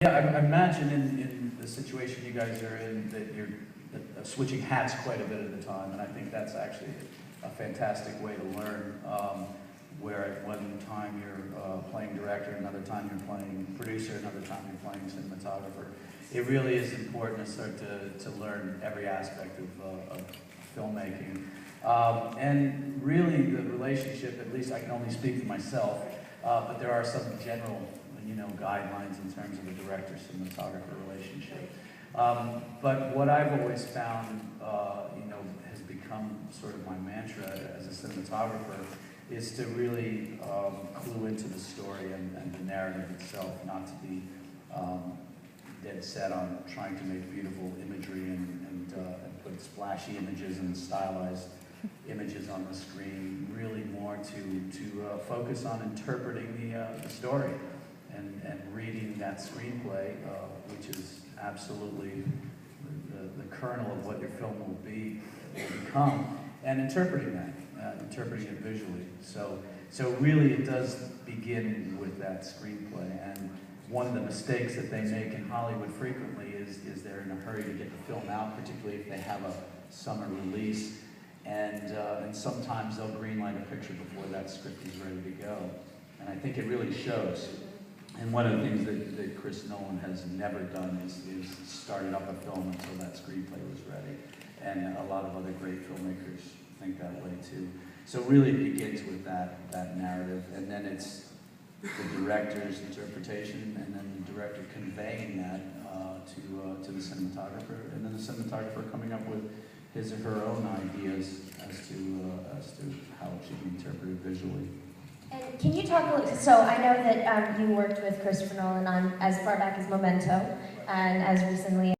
Yeah, I imagine in the situation you guys are in that you're switching hats quite a bit at a time, and I think that's actually a fantastic way to learn. Where at one time you're playing director, another time you're playing producer, another time you're playing cinematographer. It really is important to start to learn every aspect of filmmaking. And really the relationship, at least I can only speak for myself, but there are some general guidelines in terms of a director-cinematographer relationship. But what I've always found, has become sort of my mantra as a cinematographer is to really clue into the story and the narrative itself, not to be dead set on trying to make beautiful imagery and put splashy images and stylized images on the screen. Really more to focus on interpreting the story and reading that screenplay, which is absolutely the kernel of what your film will become, and interpreting that, interpreting it visually. So really it does begin with that screenplay, and one of the mistakes that they make in Hollywood frequently is they're in a hurry to get the film out, particularly if they have a summer release, and sometimes they'll greenlight a picture before that script is ready to go. And I think it really shows. And one of the things that Chris Nolan has never done is started up a film until that screenplay was ready. And a lot of other great filmmakers think that way too. So really it begins with that narrative, and then it's the director's interpretation, and then the director conveying that to the cinematographer, and then the cinematographer coming up with his or her own ideas as to how it should be interpreted visually. And can you talk a little, so I know that you worked with Christopher Nolan on as far back as Memento, and as recently